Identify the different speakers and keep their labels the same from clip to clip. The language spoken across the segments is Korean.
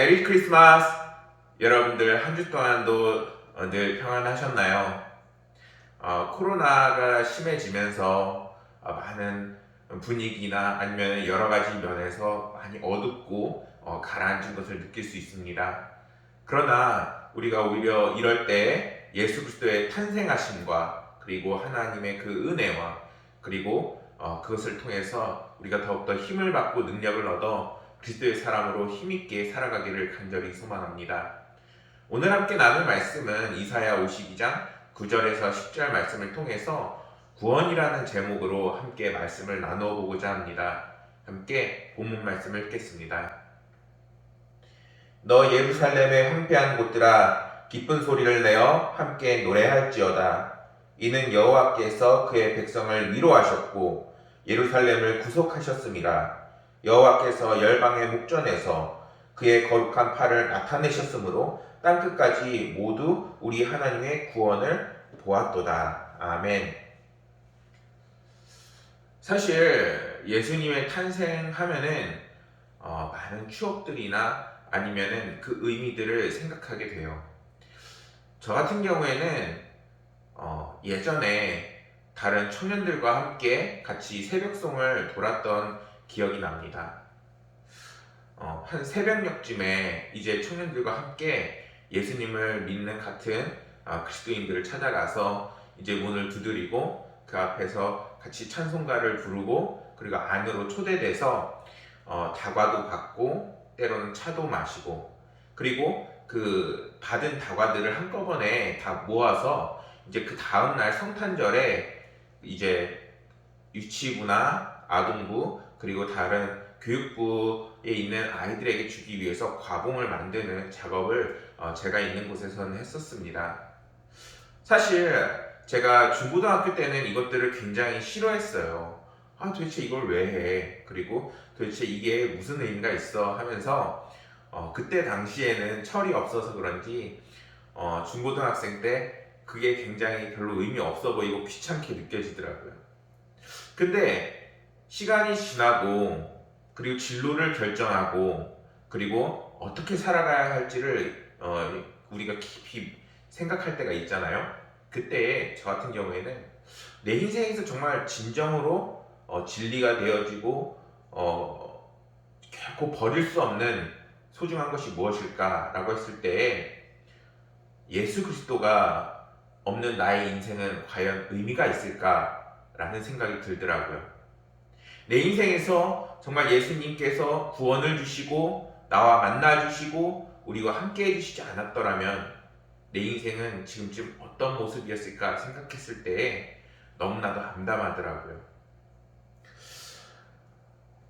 Speaker 1: 메리 크리스마스! 여러분들 한 주 동안도 늘 평안하셨나요? 코로나가 심해지면서 많은 분위기나 아니면 여러 가지 면에서 많이 어둡고 가라앉은 것을 느낄 수 있습니다. 그러나 우리가 오히려 이럴 때 예수 그리스도의 탄생하심과 그리고 하나님의 그 은혜와 그리고 그것을 통해서 우리가 더욱더 힘을 받고 능력을 얻어 그리스도의 사람으로 힘있게 살아가기를 간절히 소망합니다. 오늘 함께 나눌 말씀은 이사야 52장 9절에서 10절 말씀을 통해서 구원이라는 제목으로 함께 말씀을 나누어 보고자 합니다. 함께 본문 말씀을 읽겠습니다. 너 예루살렘의 황폐한 곳들아 기쁜 소리를 내어 함께 노래할지어다. 이는 여호와께서 그의 백성을 위로하셨고 예루살렘을 구속하셨음이라. 여호와께서 열방의 목전에서 그의 거룩한 팔을 나타내셨으므로 땅끝까지 모두 우리 하나님의 구원을 보았도다. 아멘. 사실 예수님의 탄생하면은 많은 추억들이나 아니면은 그 의미들을 생각하게 돼요. 저 같은 경우에는 예전에 다른 청년들과 함께 같이 새벽송을 돌았던 기억이 납니다. 한 새벽녘쯤에 이제 청년들과 함께 예수님을 믿는 같은 그리스도인들을 찾아가서 이제 문을 두드리고 그 앞에서 같이 찬송가를 부르고 그리고 안으로 초대돼서 다과도 받고 때로는 차도 마시고 그리고 그 받은 다과들을 한꺼번에 다 모아서 이제 그 다음날 성탄절에 이제 유치부나 아동부 그리고 다른 교육부에 있는 아이들에게 주기 위해서 과봉을 만드는 작업을 제가 있는 곳에서는 했었습니다. 사실 제가 중고등학교 때는 이것들을 굉장히 싫어했어요. 도대체 이걸 왜 해? 그리고 도대체 이게 무슨 의미가 있어? 하면서 그때 당시에는 철이 없어서 그런지 중고등학생 때 그게 굉장히 별로 의미 없어 보이고 귀찮게 느껴지더라고요. 근데 시간이 지나고 그리고 진로를 결정하고 그리고 어떻게 살아가야 할지를 우리가 깊이 생각할 때가 있잖아요. 그때 저 같은 경우에는 내 인생에서 정말 진정으로 진리가 되어지고 결코 버릴 수 없는 소중한 것이 무엇일까라고 했을 때 예수 그리스도가 없는 나의 인생은 과연 의미가 있을까라는 생각이 들더라고요. 내 인생에서 정말 예수님께서 구원을 주시고 나와 만나 주시고 우리와 함께 해주시지 않았더라면 내 인생은 지금쯤 어떤 모습이었을까 생각했을 때 너무나도 암담하더라고요.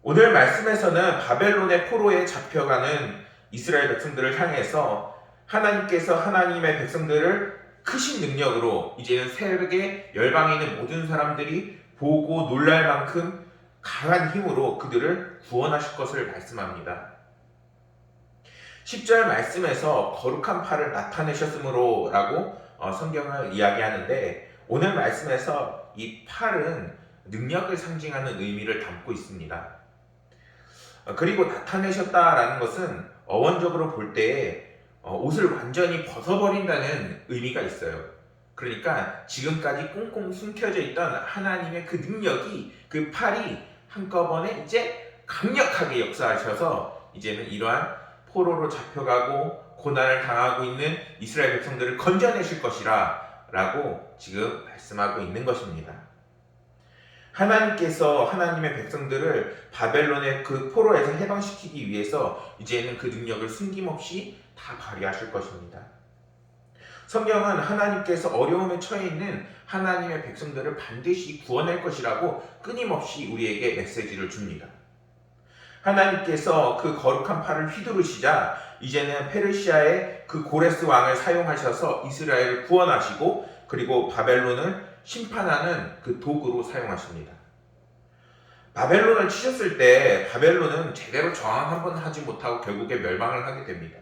Speaker 1: 오늘 말씀에서는 바벨론의 포로에 잡혀가는 이스라엘 백성들을 향해서 하나님께서 하나님의 백성들을 크신 능력으로 이제는 새벽에 열방에 있는 모든 사람들이 보고 놀랄 만큼 강한 힘으로 그들을 구원하실 것을 말씀합니다. 10절 말씀에서 거룩한 팔을 나타내셨으므로 라고 성경을 이야기하는데 오늘 말씀에서 이 팔은 능력을 상징하는 의미를 담고 있습니다. 그리고 나타내셨다라는 것은 어원적으로 볼 때에 옷을 완전히 벗어버린다는 의미가 있어요. 그러니까 지금까지 꽁꽁 숨겨져 있던 하나님의 그 능력이 그 팔이 한꺼번에 이제 강력하게 역사하셔서 이제는 이러한 포로로 잡혀가고 고난을 당하고 있는 이스라엘 백성들을 건져내실 것이라 라고 지금 말씀하고 있는 것입니다. 하나님께서 하나님의 백성들을 바벨론의 그 포로에서 해방시키기 위해서 이제는 그 능력을 숨김없이 다 발휘하실 것입니다. 성경은 하나님께서 어려움에 처해 있는 하나님의 백성들을 반드시 구원할 것이라고 끊임없이 우리에게 메시지를 줍니다. 하나님께서 그 거룩한 팔을 휘두르시자 이제는 페르시아의 그 고레스 왕을 사용하셔서 이스라엘을 구원하시고 그리고 바벨론을 심판하는 그 도구로 사용하십니다. 바벨론을 치셨을 때 바벨론은 제대로 저항 한번 하지 못하고 결국에 멸망을 하게 됩니다.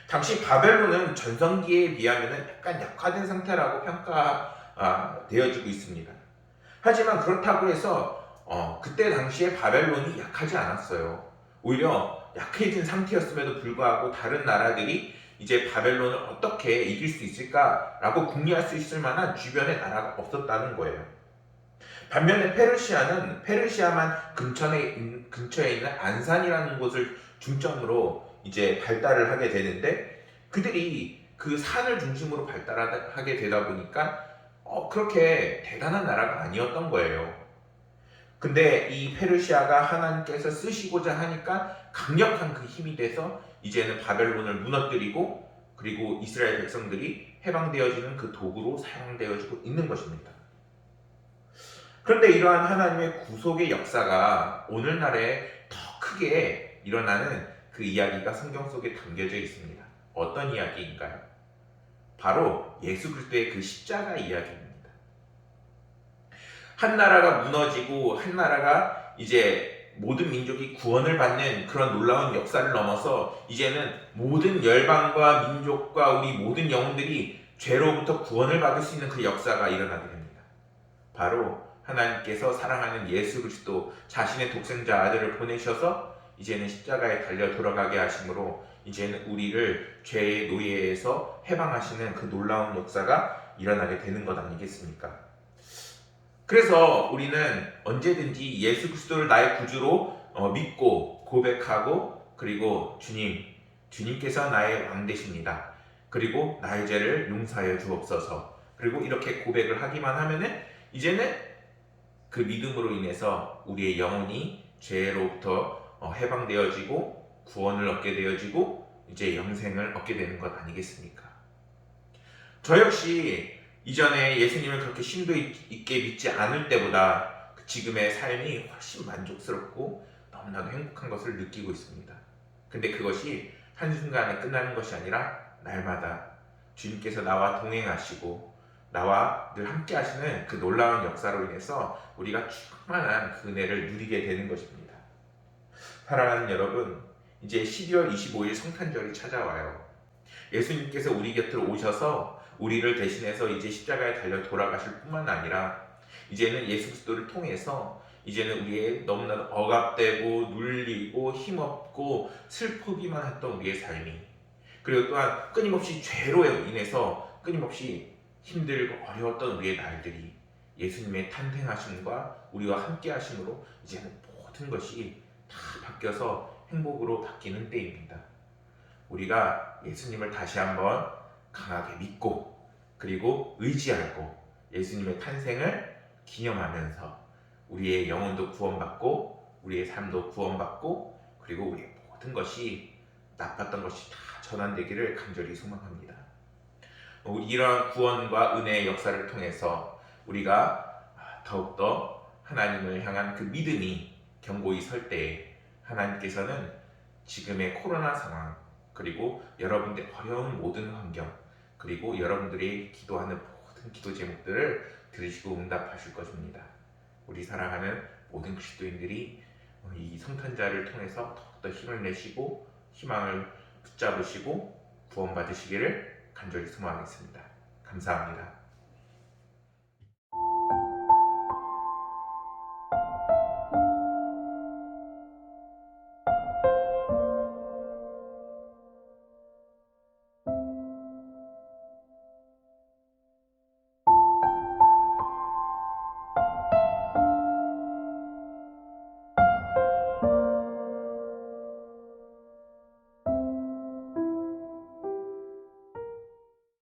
Speaker 1: 당시 바벨론은 전성기에 비하면 약간 약화된 상태라고 평가되어지고 있습니다. 하지만 그렇다고 해서 그때 당시에 바벨론이 약하지 않았어요. 오히려 약해진 상태였음에도 불구하고 다른 나라들이 이제 바벨론을 어떻게 이길 수 있을까라고 궁리할 수 있을 만한 주변의 나라가 없었다는 거예요. 반면에 페르시아는 페르시아만 근처에 있는 안산이라는 곳을 중점으로 이제 발달을 하게 되는데, 그들이 그 산을 중심으로 발달하게 되다 보니까 그렇게 대단한 나라가 아니었던 거예요. 근데 이 페르시아가 하나님께서 쓰시고자 하니까 강력한 그 힘이 돼서 이제는 바벨론을 무너뜨리고, 그리고 이스라엘 백성들이 해방되어지는 그 도구로 사용되어지고 있는 것입니다. 그런데 이러한 하나님의 구속의 역사가 오늘날에 더 크게 일어나는 그 이야기가 성경 속에 담겨져 있습니다. 어떤 이야기인가요? 바로 예수 그리스도의 그 십자가 이야기입니다. 한 나라가 무너지고 한 나라가 이제 모든 민족이 구원을 받는 그런 놀라운 역사를 넘어서 이제는 모든 열방과 민족과 우리 모든 영혼들이 죄로부터 구원을 받을 수 있는 그 역사가 일어나게 됩니다. 바로 하나님께서 사랑하는 예수 그리스도 자신의 독생자 아들을 보내셔서 이제는 십자가에 달려 돌아가게 하심으로 이제는 우리를 죄의 노예에서 해방하시는 그 놀라운 역사가 일어나게 되는 것 아니겠습니까? 그래서 우리는 언제든지 예수 그리스도를 나의 구주로 믿고 고백하고, 그리고 주님께서 나의 왕 되십니다. 그리고 나의 죄를 용서하여 주옵소서. 그리고 이렇게 고백을 하기만 하면은 이제는 그 믿음으로 인해서 우리의 영혼이 죄로부터 해방되어지고 구원을 얻게 되어지고 이제 영생을 얻게 되는 것 아니겠습니까? 저 역시 이전에 예수님을 그렇게 심도 있게 믿지 않을 때보다 지금의 삶이 훨씬 만족스럽고 너무나도 행복한 것을 느끼고 있습니다. 근데 그것이 한순간에 끝나는 것이 아니라 날마다 주님께서 나와 동행하시고 나와 늘 함께 하시는 그 놀라운 역사로 인해서 우리가 충만한 그 은혜를 누리게 되는 것입니다. 사랑하는 여러분, 이제 12월 25일 성탄절이 찾아와요. 예수님께서 우리 곁으로 오셔서 우리를 대신해서 이제 십자가에 달려 돌아가실 뿐만 아니라 이제는 예수 그리스도를 통해서 이제는 우리의 너무나도 억압되고 눌리고 힘없고 슬프기만 했던 우리의 삶이, 그리고 또한 끊임없이 죄로 인해서 끊임없이 힘들고 어려웠던 우리의 날들이 예수님의 탄생하심과 우리와 함께 하심으로 이제는 모든 것이 다 바뀌어서 행복으로 바뀌는 때입니다. 우리가 예수님을 다시 한번 강하게 믿고 그리고 의지하고 예수님의 탄생을 기념하면서 우리의 영혼도 구원받고 우리의 삶도 구원받고 그리고 우리의 모든 것이 나빴던 것이 다 전환되기를 간절히 소망합니다. 이러한 구원과 은혜의 역사를 통해서 우리가 더욱더 하나님을 향한 그 믿음이 견고히 설 때에 하나님께서는 지금의 코로나 상황, 그리고 여러분들의 어려운 모든 환경, 그리고 여러분들이 기도하는 모든 기도 제목들을 들으시고 응답하실 것입니다. 우리 사랑하는 모든 그리스도인들이 이 성탄절을 통해서 더욱더 힘을 내시고 희망을 붙잡으시고 구원받으시기를 간절히 소망하겠습니다. 감사합니다.